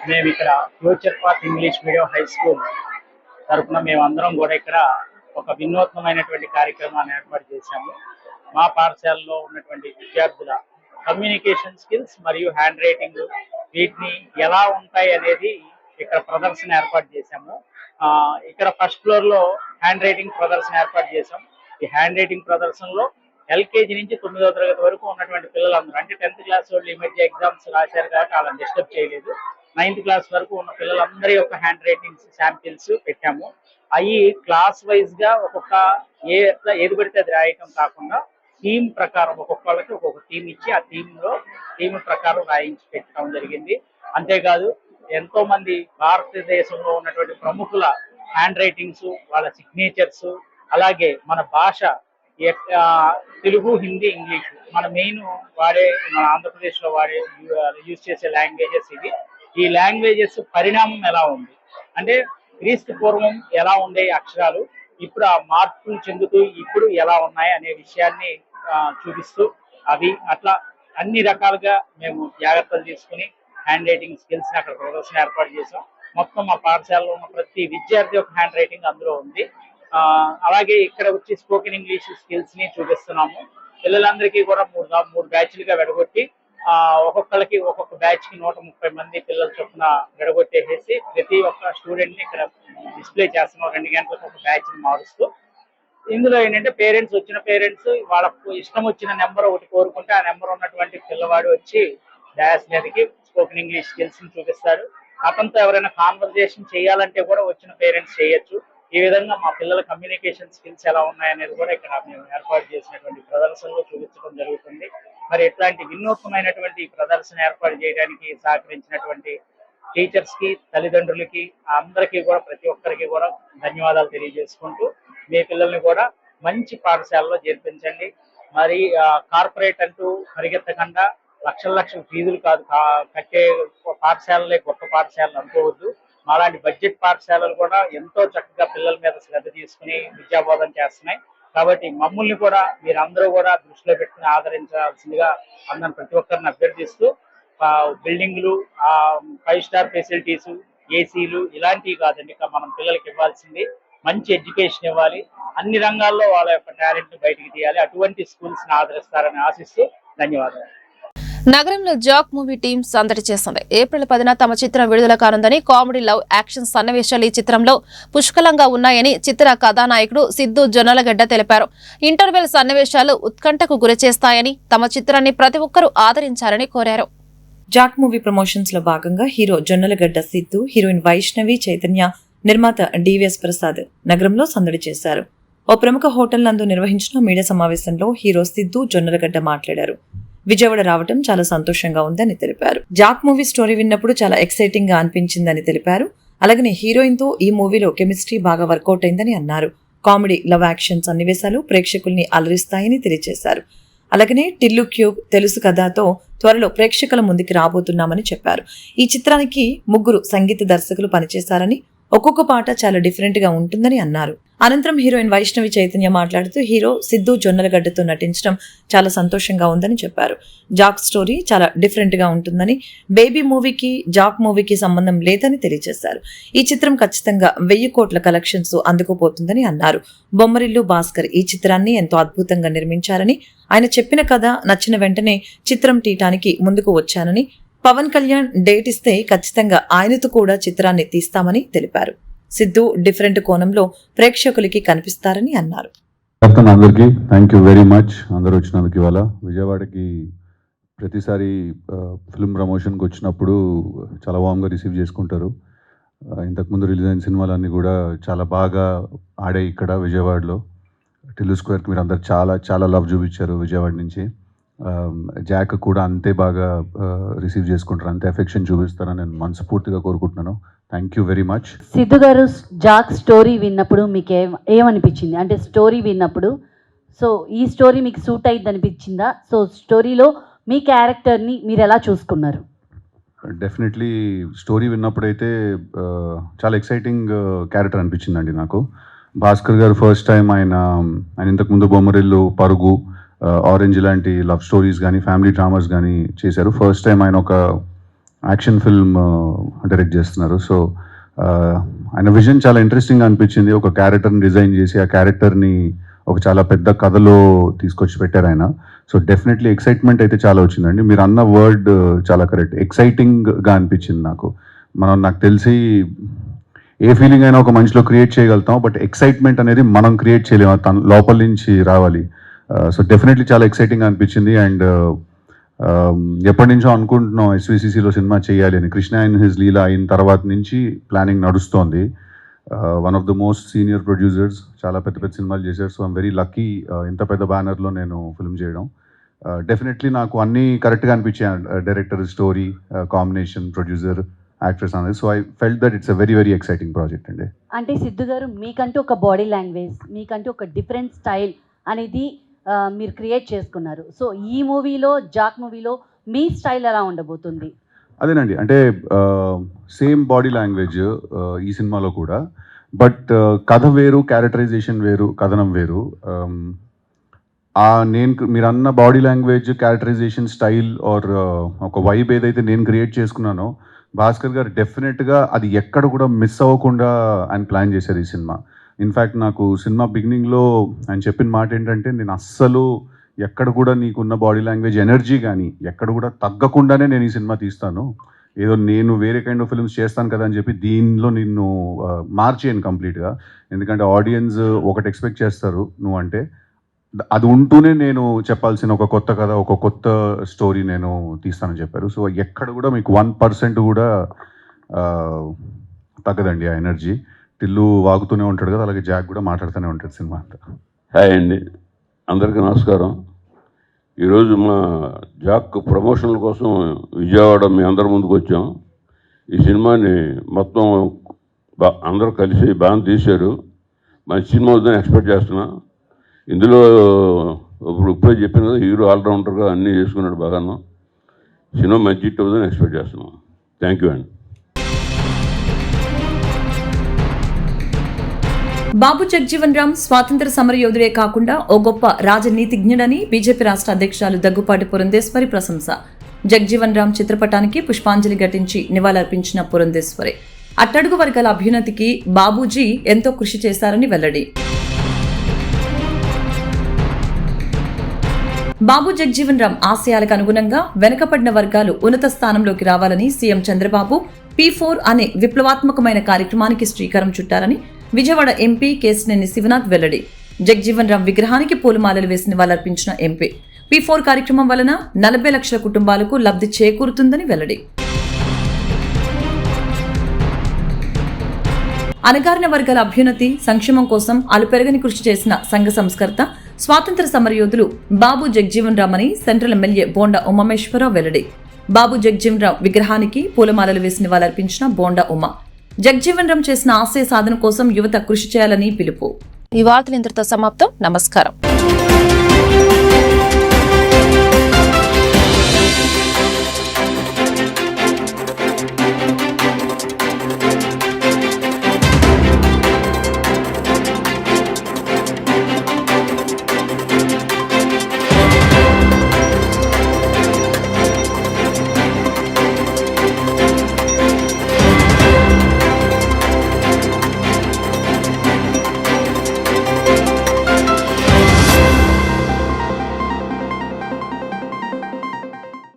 మేము ఇక్కడ future Path English medium high school తరఫున మేమందరం కూడా ఇక్కడ ఒక వినూత్నమైనటువంటి కార్యక్రమాన్ని ఏర్పాటు చేశాము. మా పాఠశాలలో ఉన్నటువంటి విద్యార్థుల కమ్యూనికేషన్ స్కిల్స్ మరియు హ్యాండ్ రైటింగ్ వీటిని ఎలా ఉంటాయి అనేది ఇక్కడ ప్రదర్శన ఏర్పాటు చేశాము. ఇక్కడ ఫస్ట్ ఫ్లోర్ లో హ్యాండ్ రైటింగ్ ప్రదర్శన ఏర్పాటు చేశాం. ఈ హ్యాండ్ రైటింగ్ ప్రదర్శనలో ఎల్కేజీ నుంచి 9వ తరగతి వరకు ఉన్నటువంటి పిల్లలందరూ, అంటే 10th క్లాస్ వాళ్ళు ఈ మధ్య ఎగ్జామ్స్ రాశారు కాబట్టి వాళ్ళని డిస్టర్బ్ చేయలేదు. 9th క్లాస్ వరకు ఉన్న పిల్లలందరి యొక్క హ్యాండ్ రైటింగ్ శాంపిల్స్ పెట్టాము. అవి క్లాస్ వైజ్ గా ఒక్కొక్క ఏది పడితే అది రాయటం కాకుండా థీమ్ ప్రకారం ఒక్కొక్కళ్ళకి ఒక్కొక్క థీమ్ ఇచ్చి ఆ థీమ్ ప్రకారం రాయించి పెట్టడం జరిగింది. అంతేకాదు ఎంతో మంది భారతదేశంలో ఉన్నటువంటి ప్రముఖుల హ్యాండ్ రైటింగ్స్, వాళ్ళ సిగ్నేచర్స్, అలాగే మన భాష తెలుగు, హిందీ, ఇంగ్లీష్ మన మెయిన్ వాడే, మన ఆంధ్రప్రదేశ్ లో యూజ్ చేసే లాంగ్వేజెస్ ఇవి. ఈ లాంగ్వేజెస్ పరిణామం ఎలా ఉంది, అంటే క్రీస్తు పూర్వం ఎలా ఉండే అక్షరాలు ఇప్పుడు ఆ మార్పులు చెందుతూ ఇప్పుడు ఎలా ఉన్నాయి అనే విషయాన్ని చూపిస్తూ అవి అట్లా అన్ని రకాలుగా మేము జాగ్రత్తలు తీసుకుని హ్యాండ్ రైటింగ్ స్కిల్స్ ని అక్కడ ప్రదర్శన ఏర్పాటు చేసాం. మొత్తం మా పాఠశాలలో ఉన్న ప్రతి విద్యార్థి యొక్క హ్యాండ్ రైటింగ్ అందులో ఉంది. అలాగే ఇక్కడ వచ్చి స్పోకెన్ ఇంగ్లీష్ స్కిల్స్ ని చూపిస్తున్నాము. పిల్లలందరికీ కూడా మూడు బ్యాచ్లుగా విడగొట్టి ఒక్కొక్కరికి ఒక్కొక్క బ్యాచ్ కి 130 మంది పిల్లలు చొప్పున విడగొట్టేసేసి ప్రతి ఒక్క స్టూడెంట్ ని ఇక్కడ డిస్ప్లే చేస్తున్నాం. 2 గంటలకు ఒక బ్యాచ్ ని మారుస్తూ ఇందులో ఏంటంటే వచ్చిన పేరెంట్స్ వాళ్ళకు ఇష్టం వచ్చిన నెంబర్ ఒకటి కోరుకుంటే ఆ నెంబర్ ఉన్నటువంటి పిల్లవాడు వచ్చి డాష్ మీదకి స్పోకెన్ ఇంగ్లీష్ స్కిల్స్ ని చూపిస్తాడు. అతనితో ఎవరైనా కాన్వర్జేషన్ చేయాలంటే కూడా వచ్చిన పేరెంట్స్ చేయొచ్చు. ఈ విధంగా మా పిల్లల కమ్యూనికేషన్ స్కిల్స్ ఎలా ఉన్నాయనేది కూడా ఇక్కడ మేము ఏర్పాటు చేసినటువంటి ప్రదర్శనలో చూపించడం జరుగుతుంది. మరి ఇట్లాంటి వినూత్నమైనటువంటి ప్రదర్శన ఏర్పాటు చేయడానికి సహకరించినటువంటి టీచర్స్ కి, తల్లిదండ్రులకి, అందరికీ కూడా ప్రతి ఒక్కరికి కూడా ధన్యవాదాలు తెలియజేసుకుంటూ మీ పిల్లల్ని కూడా మంచి పాఠశాలలో చేర్పించండి. మరి కార్పొరేట్ అంటూ పరిగెత్తకుండా లక్షల ఫీజులు కాదు కట్టే పాఠశాలలే గొప్ప పాఠశాలలు అనుకోవద్దు. మాలాంటి బడ్జెట్ పాఠశాలలు కూడా ఎంతో చక్కగా పిల్లల మీద శ్రద్ధ తీసుకుని విద్యాబోధన చేస్తున్నాయి. కాబట్టి మమ్మల్ని కూడా మీరందరూ కూడా దృష్టిలో పెట్టుకుని ఆదరించాల్సిందిగా అందరిని ప్రతి ఒక్కరిని అభ్యర్థిస్తూ బిల్డింగ్లు, 5 స్టార్ ఫెసిలిటీస్, ఏసీలు ఇలాంటివి కాదండి. మనం పిల్లలకి ఇవ్వాల్సింది మంచి ఎడ్యుకేషన్ ఇవ్వాలి. అన్ని రంగాల్లో వాళ్ళ యొక్క టాలెంట్ ని బయటికి తీయాలి. అటువంటి స్కూల్స్ ని ఆదరిస్తారని ఆశిస్తూ ధన్యవాదాలు. నగరంలో జాక్ మూవీ టీం సందడి చేస్తుంది. ఏప్రిల్ 10న తమ చిత్రం విడుదల కానుందని, కామెడీ, లవ్, యాక్షన్ సన్నివేశాలు ఈ చిత్రంలో పుష్కలంగా ఉన్నాయని చిత్ర కథానాయకుడు సిద్ధు జొన్నలగడ్డ తెలిపారు. ఇంటర్వెల్ సన్నివేశాలు ఉత్కంఠకు గురిచేస్తాయని, తమ చిత్రాన్ని ప్రతి ఒక్కరూ ఆదరించాలని కోరారు. జాక్ మూవీ ప్రమోషన్స్ లో భాగంగా హీరో జొన్నలగడ్డ సిద్ధు, హీరోయిన్ వైష్ణవి చైతన్య, నిర్మాత డివిఎస్ ప్రసాద్ నగరంలో సందడి చేశారు. ఓ ప్రముఖ హోటల్ నందు నిర్వహించిన మీడియా సమావేశంలో హీరో సిద్ధు జొన్నలగడ్డ మాట్లాడారు. విజయవాడ రావటం చాలా సంతోషంగా ఉందని తెలిపారు. జాక్ మూవీ స్టోరీ విన్నప్పుడు చాలా ఎక్సైటింగ్ గా అనిపించిందని తెలిపారు. అలాగనే హీరోయిన్ తో ఈ మూవీలో కెమిస్ట్రీ బాగా వర్కౌట్ అయిందని అన్నారు. కామెడీ, లవ్, యాక్షన్ సన్నివేశాలు ప్రేక్షకుల్ని అలరిస్తాయని తెలియజేశారు. అలాగనే టిల్లు క్యూబ్ తెలుసు కథతో త్వరలో ప్రేక్షకుల ముందుకు రాబోతున్నామని చెప్పారు. ఈ చిత్రానికి 3 సంగీత దర్శకులు పనిచేశారని, ఒక్కొక్క పాట చాలా డిఫరెంట్ గా ఉంటుందని అన్నారు. అనంతరం హీరోయిన్ వైష్ణవి చైతన్య మాట్లాడుతూ హీరో సిద్ధు జొన్నలగడ్డతో నటించడం చాలా సంతోషంగా ఉందని చెప్పారు. జాక్ స్టోరీ చాలా డిఫరెంట్ గా ఉంటుందని, బేబీ మూవీకి జాక్ మూవీకి సంబంధం లేదని తెలియజేశారు. ఈ చిత్రం ఖచ్చితంగా 1000 కోట్ల కలెక్షన్స్ అందుకోబోతుందని అన్నారు. బొమ్మరిల్లు భాస్కర్ ఈ చిత్రాన్ని ఎంతో అద్భుతంగా నిర్మించారని, ఆయన చెప్పిన కథ నచ్చిన వెంటనే చిత్రం తీయటానికి ముందుకు వచ్చానని, పవన్ కళ్యాణ్ డేట్ ఇస్తే ఖచ్చితంగా ఆయనతో కూడా చిత్రాన్ని తీస్తామని తెలిపారు. సిద్ధు డిఫరెంట్ కోణంలో ప్రేక్షకులకి కనిపిస్తారని అన్నారు. అందరికీ థ్యాంక్ యూ వెరీ మచ్. అందరూ వచ్చినందుకు. ఇవాళ విజయవాడకి ప్రతిసారి ఫిల్మ్ ప్రమోషన్కి వచ్చినప్పుడు చాలా వామ్గా రిసీవ్ చేసుకుంటారు. ఇంతకుముందు రిలీజ్ అయిన సినిమాలన్నీ కూడా చాలా బాగా ఆడాయి ఇక్కడ విజయవాడలో. టిల్లు స్క్వేర్కి మీరు అందరు చాలా చాలా లవ్ చూపించారు విజయవాడ నుంచి. జాక్ కూడా అంతే బాగా రిసీవ్ చేసుకుంటారు, అంతే ఎఫెక్షన్ చూపిస్తారని నేను మనస్ఫూర్తిగా కోరుకుంటున్నాను. Thank you very much. Siddhu గారు, జాక్ స్టోరీ విన్నప్పుడు మీకు ఏమనిపించింది? అంటే స్టోరీ విన్నప్పుడు ఈ స్టోరీ మీకు సూట్ అయ్యింది అనిపించిందా? స్టోరీలో మీ క్యారెక్టర్ని మీరు ఎలా చూసుకున్నారు? డెఫినెట్లీ స్టోరీ విన్నప్పుడైతే చాలా ఎక్సైటింగ్ క్యారెక్టర్ అనిపించిందండి నాకు. భాస్కర్ గారు ఫస్ట్ టైం ఆయన ఇంతకుముందు బొమ్మరిల్లు, పరుగు, ఆరెంజ్ లాంటి లవ్ స్టోరీస్ కానీ ఫ్యామిలీ డ్రామాస్ కానీ చేశారు. ఫస్ట్ టైం ఆయన ఒక యాక్షన్ ఫిల్మ్ డైరెక్ట్ చేస్తున్నారు. సో ఆయన విజన్ చాలా ఇంట్రెస్టింగ్ అనిపించింది. ఒక క్యారెక్టర్ని డిజైన్ చేసి ఆ క్యారెక్టర్ని ఒక చాలా పెద్ద కథలో తీసుకొచ్చి పెట్టారు ఆయన. సో డెఫినెట్లీ ఎక్సైట్మెంట్ అయితే చాలా వచ్చిందండి. మీరు అన్న వర్డ్ చాలా కరెక్ట్, ఎక్సైటింగ్గా అనిపించింది నాకు. నాకు తెలిసి ఏ ఫీలింగ్ అయినా ఒక మనిషిలో క్రియేట్ చేయగలుగుతాం, బట్ ఎక్సైట్మెంట్ అనేది మనం క్రియేట్ చేయలేము, తన లోపల నుంచి రావాలి. సో డెఫినెట్లీ చాలా ఎక్సైటింగ్ అనిపించింది. అండ్ ఎప్పటి నుంచో అనుకుంటున్నాం SVCCలో సినిమా చేయాలి అని. కృష్ణ అండ్ హిజ్ లీలా అయిన తర్వాత నుంచి ప్లానింగ్ నడుస్తోంది. One of the most senior producers, చాలా పెద్ద పెద్ద సినిమాలు చేశారు. సో ఐమ్ వెరీ లక్కీ ఇంత పెద్ద బ్యానర్లో నేను ఫిల్మ్ చేయడం. డెఫినెట్లీ నాకు అన్నీ కరెక్ట్గా అనిపించాయి. Director, story, combination, producer, actress అనేది. So I felt that it's a very very exciting project అండి. అంటే సిద్ధు గారు, మీకంటూ ఒక బాడీ లాంగ్వేజ్, మీకంటూ ఒక డిఫరెంట్ స్టైల్ అనేది మీరు క్రియేట్ చేసుకున్నారు. సో ఈ మూవీలో, జాక్ మూవీలో మీ స్టైల్ ఎలా ఉండబోతుంది? అదేనండి, అంటే సేమ్ బాడీ లాంగ్వేజ్ ఈ సినిమాలో కూడా, బట్ కథ వేరు, క్యారెక్టరైజేషన్ వేరు, కథనం వేరు. మీరు అన్న body language, characterisation style or ఒక వైబ్ ఏదైతే నేను క్రియేట్ చేసుకున్నానో, భాస్కర్ గారు డెఫినెట్గా అది ఎక్కడ కూడా మిస్ అవ్వకుండా ఆయన ప్లాన్ చేశారు ఈ సినిమా. ఇన్ఫ్యాక్ట్ నాకు సినిమా బిగినింగ్లో ఆయన చెప్పిన మాట ఏంటంటే, నేను అస్సలు ఎక్కడ కూడా నీకున్న బాడీ లాంగ్వేజ్ ఎనర్జీ కానీ ఎక్కడ కూడా తగ్గకుండానే నేను ఈ సినిమా తీస్తాను, ఏదో నేను వేరే కైండ్ ఆఫ్ ఫిల్మ్స్ చేస్తాను కదా అని చెప్పి దీనిలో నిన్ను మార్చేయను కంప్లీట్గా. ఎందుకంటే ఆడియన్స్ ఒకటి ఎక్స్పెక్ట్ చేస్తారు నువ్వు అంటే, అది ఉంటూనే నేను చెప్పాల్సిన ఒక కొత్త కథ, ఒక కొత్త స్టోరీ నేను తీస్తానని చెప్పారు. సో ఎక్కడ కూడా మీకు 1% కూడా తగ్గదండి ఆ ఎనర్జీ. టిల్లు వాగుతూనే ఉంటాడు కదా, అలాగే జాక్ కూడా మాట్లాడుతూనే ఉంటాడు సినిమా అంతా. హాయ్ అండి, అందరికీ నమస్కారం. ఈరోజు మా జాక్ ప్రమోషన్ల కోసం విజయవాడ మీ అందరి ముందుకు వచ్చాం. ఈ సినిమాని మొత్తం అందరూ కలిసి బాగా తీశారు. మంచి సినిమా అవుతుందని ఎక్స్పెక్ట్ చేస్తున్నా. ఇందులో ఇప్పుడే చెప్పిన కదా, హీరో ఆల్రౌండర్గా అన్నీ చేసుకున్నాడు బాగాను. సినిమా మంచి హిట్ అవుతుందని ఎక్స్పెక్ట్ చేస్తున్నాం. థ్యాంక్ యూ అండి. బాబు జగ్జీవన్ రామ్ స్వాతంత్ర సమరయోధుడే కాకుండా ఓ గొప్ప రాజనీతిజ్ఞుడని బీజేపీ రాష్ట్ర అధ్యక్షురాలు దగ్గుపాటి పురంధేశ్వరి ప్రశంస. జగ్జీవన్ రామ్ చిత్రపటానికి పుష్పాంజలి ఘటించి నివాళులర్పించిన పురంధేశ్వరి అట్టడుగు వర్గాల అభ్యున్నతికి బాబూజీ ఎంతో కృషి చేశారని వెల్లడి. బాబు జగ్జీవన్ రామ్ ఆశయాలకు అనుగుణంగా వెనుకబడిన వర్గాలు ఉన్నత స్థానంలోకి రావాలని సీఎం చంద్రబాబు P4 అనే విప్లవాత్మకమైన కార్యక్రమానికి శ్రీకారం చుట్టారని విజయవాడ ఎంపీ కేశినేని శివనాథ్ వెల్లడి. జగ్జీవన్ రామ్ విగ్రహానికి పూలమాలలు వేసి నివాళులర్పించిన ఎంపీ P4 కార్యక్రమం వలన 40 లక్షల కుటుంబాలకు లబ్ధి చేకూరుతుందని వెల్లడి. అణగారిన వర్గాల అభ్యున్నతి, సంక్షేమం కోసం అలుపెరగని కృషి చేసిన సంఘ సంస్కర్త, స్వాతంత్ర సమరయోధులు బాబు జగ్జీవన్ రామ్ అని సెంట్రల్ ఎమ్మెల్యే బోండా ఉమామేశ్వరరావు వెల్లడి. బాబు జగ్జీవన్ రామ్ విగ్రహానికి పూలమాలలు వేసి నివాళులర్పించిన బోండా ఉమా. జగ్జీవన్ రామ్ చేసిన ఆశయ సాధన కోసం యువత కృషి చేయాలని పిలుపు. ఈ వార్తలు ఇంతటితో సమాప్తం. నమస్కారం.